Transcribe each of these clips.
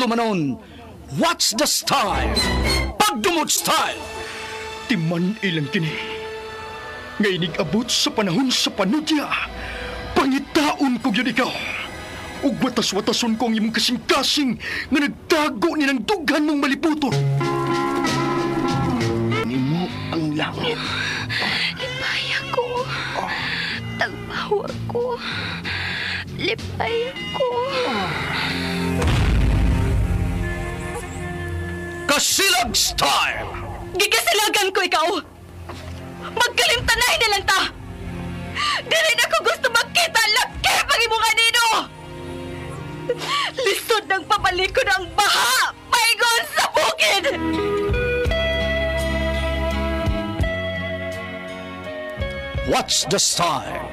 Paglumanon, what's the style? Pagdumot style! Timan ilang kini. Ngay abot sa panahon sa panudya. Pangitaon ko yun ikaw. Ug watas-watason ko ang imong kasing-kasing nga nagtago ni ng dughan mong maliputon. Nimo ang langit. Lipaya ko. Tagpawa ko. Lipaya ko. Kasilag style! Gigasilagan ko ikaw! Magkalimtanay na lang ta! Dili na ko gusto makita laki pag imong kanino! Lisod ng papalikod ang baha! Paigon sa bukid! What's the style?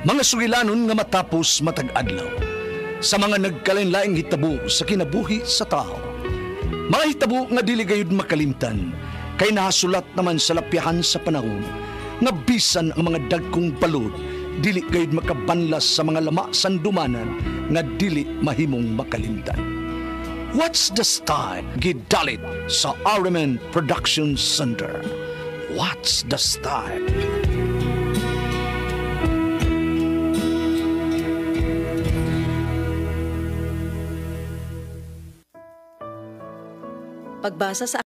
Mga sugilanon nga matapos matag-adlaw. Sa mga nagkalain-laing hitabo sa kinabuhi sa tao. Mga hitabo nga dili gayud makalimtan, kay nahasulat naman sa lapyahan sa panahon, nga bisan ang mga dagkong balod, dili gayud makabanlas sa mga lama sandumanan, nga dili mahimong makalimtan. What's the style? Gidalit sa RMN Production Center. What's the style? Pagbasa sa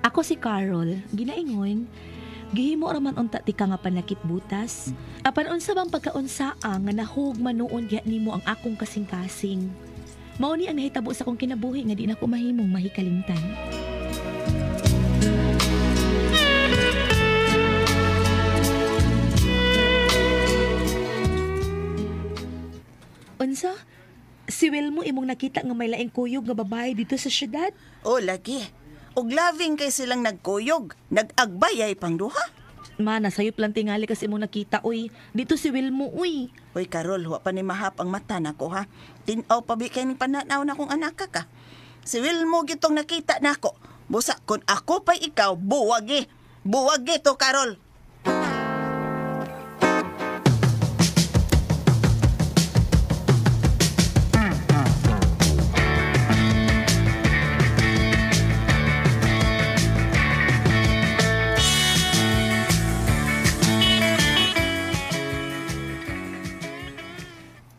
Ako si Carol, ginaingon, gihimo raman unta ti ka nga panakit butas. Apan unsa bang pagkaunsaa nga nahugman noon diha nimo ang akong kasing-kasing. Mao ni ang nahitabo sa akong kinabuhi nga di na ko mahimong mahikalimtan. Unsa? Si Wilmo imong nakita nga may laing kuyog nga babae dito sa syudad? O, lagi. Og loving kay silang nagkuyog. Nag-agbayay pang duha. Mana, sayop lang tingali kasi imong nakita, uy. Dito si Wilmo, uy. Uy, Karol, huwa pa ni mahap ang mata nako ha. Tinaw pa bi kay ni pananaw na kong anak ka. Si Wilmo gitong nakita nako. Busa, kung ako pa ikaw, buwagi. Buwagi to, Karol.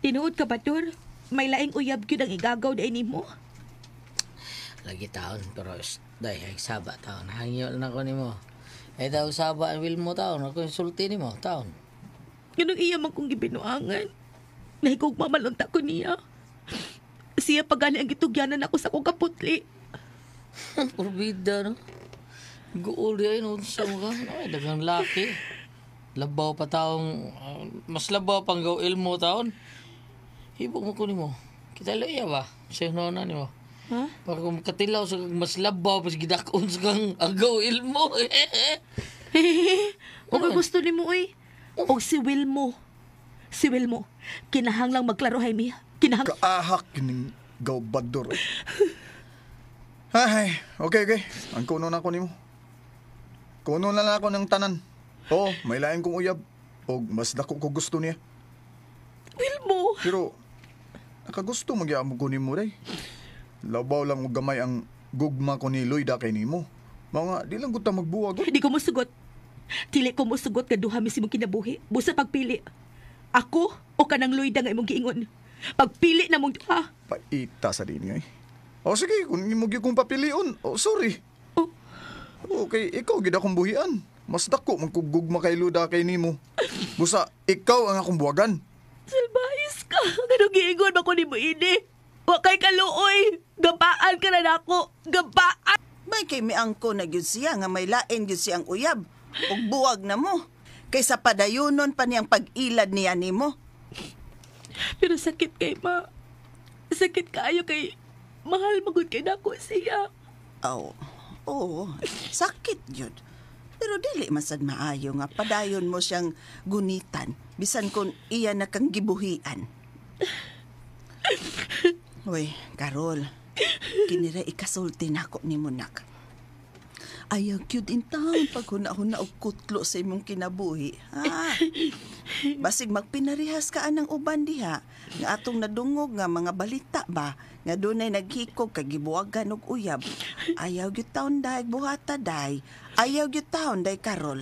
Tinuod ka ba, Tor? May laing uyab gyud ang igagaw dai nimo. Lagi taon, pero dahil saba taon. Hangyo na ko nimo. Daw saba ang Wilmo taon. Ako insulti nimo taon. Ganun iya man kong gibinuangan. Nahikog mamalunta ko niya. Siya pagani ang gitugyanan ako sa kong kaputli. Purbida, no? Guol yan, unsa mo ka. Ay, dagang laki. Labaw pa taong, mas labaw pang gawil mo taon. Hibok mo ko ni mo. Kita loya ba? Siya nona ni mo. Ha? Para kung katilaw sa mas labaw, pas gidakon sa kang agawil mo. O gusto ni mo, uy. O si Wilmo. Si Wilmo. Kinahanglang maglaro, Jaime. Kaahak kining gawbador. Ay, okay. Ang kuno na ko nimo. Kuno na lang ako ng tanan. Oo, may lain kong uyab. O mas dako ko gusto niya. Wilmo. Pero, nakagusto magyamo ko nimo ray. Labaw lang og gamay ang gugma ko ni Lloyda kay nimo. Mga di lang gud ta magbuwag. Di ko musugot. Dili ko musugot nga duha mismo kinabuhi. Busa pagpili. Ako o kanang Lloyda nga imong giingon. Pagpili na mong duha. Paita sa din ngay. O sige, kung imo gyud kong papilion. O sorry. Oh. Okay, ikaw gid akong buhian. Mas dako man kog gugma kay Lloyda kay nimo. Busa ikaw ang akong buwagan. Salbahis ka. Ganun giingon ba ko ni mo ini? Wa kay kaluoy. Gabaan ka na nako. Gabaan. May kay miangko na gyud siya nga may lain gyud siyang uyab. Og buwag na mo. Kaysa padayunon pa niyang pag-ilad niya nimo. Pero sakit kay ma. Sakit kaayo kay mahal magud kay nako siya. Oo, sakit yun. Pero dili masad maayo nga padayon mo siyang gunitan. Bisan kung iya na kang gibuhian. Uy, Carol. Kinira ikasulti na ako ni Munak. Ayaw cute in town pag huna-huna o kutlo sa imong kinabuhi. Ha? Basig magpinarihas ka anang uban diha. Nga atong nadungog nga mga balita ba. Nga dunay naghikog kag gibuwagan og uyab. Ayaw gyud taon day buhata day. Ayaw gyud taon day Carol.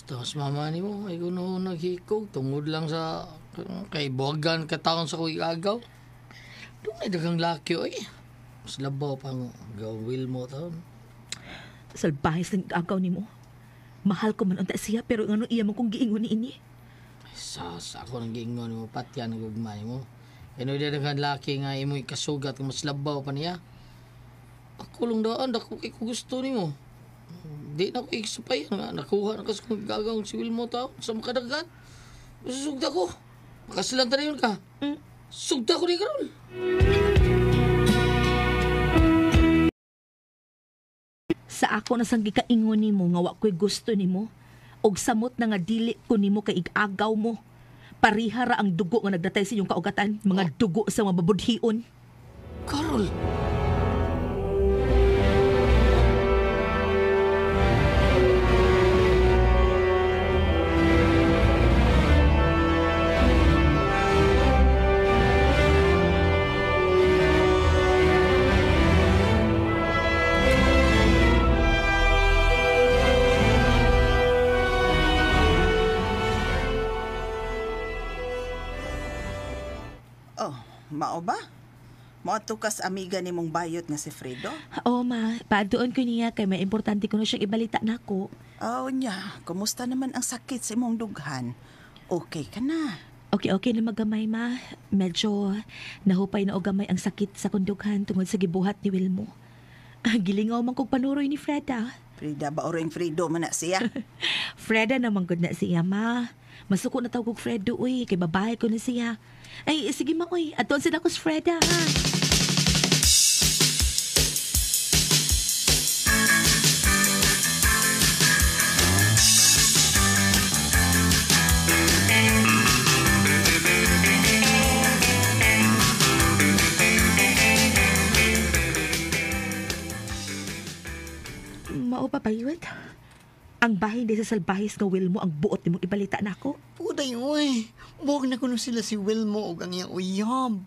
Tapos mama ni mo, ay kuno naghikog, tungod lang sa kay buwagan kataon sa kuy agaw. Doon ay dagang laki oy. Mas labaw pang gawil mo taon. Salbahis ng agaw ni mo. Mahal ko man unta siya, pero ano iya mo kong giingon ni ini. Sas, ako nang giingon mo, patya na gugmay mo. Ano di dagang laki nga imo'y kasugat, mas labaw pa niya. Ako lang daan, dako kay ko gusto ni mo. Di na ko iksupay nga nakuha na kasi kung gagawin si Wilmo tao sa makadagat. Susugda ko. Makasilanta na yun ka. Sugda ko ni Carol. Sa ako na sang gikaingon ni mo nga wa ko'y gusto ni mo. Og samot na nga dili ko ni mo kay igagaw mo. Parihara ang dugo nga nagdatay sa inyong kaugatan. Mga dugo sa mga babudhion. Carol! Mao ba? Moadto kas amiga ni mong bayot nga si Fredo? Oo ma, padoon ko niya kay may importante ko na siyang ibalita nako. Oo niya, kumusta naman ang sakit sa imong dughan? Okay ka na? Okay na magamay ma. Medyo nahupay na o gamay ang sakit sa kundughan tungod sa gibuhat ni Wilmo. Gilingaw man kong panuroy ni Freda. Frida ba oring Fredo man na siya? Freda naman gud na siya ma. Masuko na tawag kong Fredo uy, kay babae ko na siya. Ay, sige ma uy, aton sila ko si Freda ha. Mao pa payuit. Ang bahin di sa salbahis nga Wilmo ang buot nimong ibalita nako. Puday, uy. Buwag na kuno sila si Wilmo o ang iyang uyab.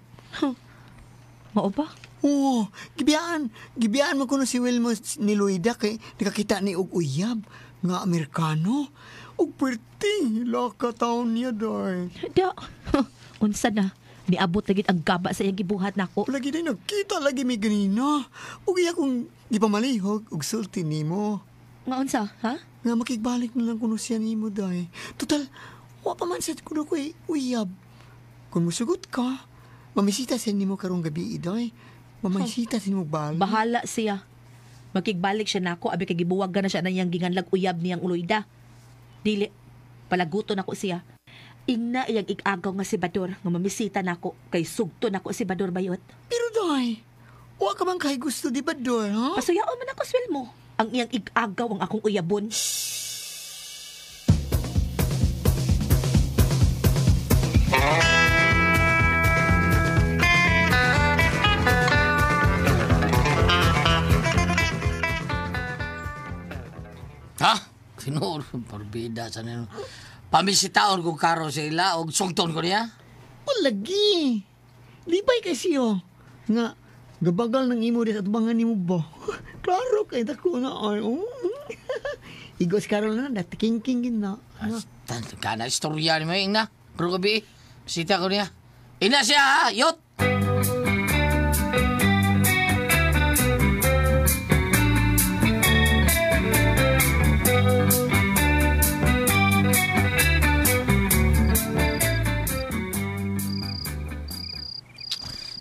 Mao ba? Oo, gibiyaan. Gibiyaan mo kuno si Wilmo ni Loida kay nakakita ni og uyab nga Amerikano. Og perti, laka taon niya, day. Da, unsa na. Niabot lagi ang gaba sa iyang gibuhat nako. Lagi na nagkita lagi may ganina. Og iya kung di pa malihog, og sulti ni mo. Nga unsa, ha? Nga makigbalik na lang kuno siya ni mo, day. Total, wa pa man sa kuno ko uyab. Kung musugot ka, mamisita sa ni mo karong gabi, day. Mamisita sa ni mo balik. Bahala siya. Makigbalik siya nako, abi kay gibuwagan na siya na iyang ginganlag uyab niyang uloyda. Dili, palaguto nako siya. Ingna iyang igagaw nga si Bador nga mamisita nako kay sugto nako si Bador bayot. Pero day, wa ka man kay gusto di Bador, ha? Pasuyao man ako swel mo. Ang iyang igagaw ang akong uyabon. Ha? Sinuro, parbida sa nino. Pamisitaon ko karo sa ila o sugton ko niya? O lagi. Libay kasi yo. Nga, gabagal ng imo din at bangan ni mo ba? Klaro kay dako na ay. Igos karol na, dati king-king na. Tanto ka na, istorya ni mo yung na. Pero gabi, bisita ko niya. Ina siya ha, yot!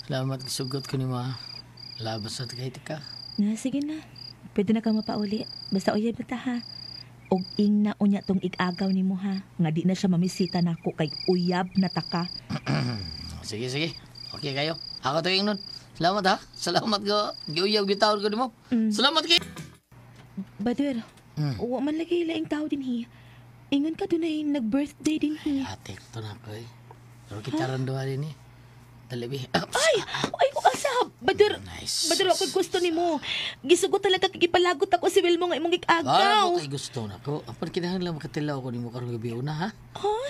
Salamat sugot ko ni ma. Labas sa tagay ka. Na, sige na. Pwede na ka mapauli. Basta uyab na ta ha. Og ingna unya tong igagaw ni mo ha. Nga di na siya mamisita nako kay uyab na taka. Sige. Okay kayo. Ako to yung nun. Salamat ha. Salamat ko. Giuyaw gitawon ko nimo. Salamat kay. Bader, wa man lagi laing tao din hi. Ingon ka doon ay nag-birthday din hi. Ate, ito na ko eh. Pero kita randuha din eh. Dalabi. Ay, kung asa, Bader, Nice. Bader, ako gusto ni mo. Gisugot talaga kikipalagot ako si Wilmo nga imong Para gikagaw. mo kay gusto na ko. Apan kinahanglan makatilaw ko nimo karong gabi una ha.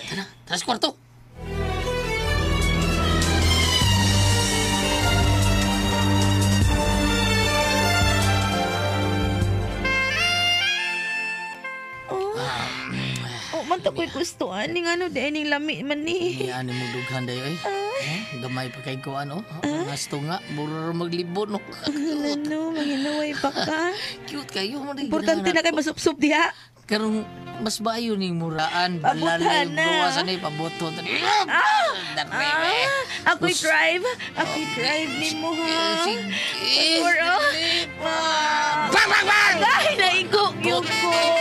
Tara, tara sa kwarto. Oh, man to ko'y gustuan. Ni nga no, di ning lami man ni. Iyan mo dughan dayo eh. Gamay pa kay ko ano. Ngasto nga, mura maglibon no. Ano, manginaway pa ka. Cute kayo mo rin. Importante na kay masupsup diha. Karong mas bayo ning muraan. Pabutan Balalay, na. buwasan na paboto. Ako'y drive. Ako'y drive ni mo ha. Sige. Puro. Bang, bang, bang! Ay, naigok yun ko.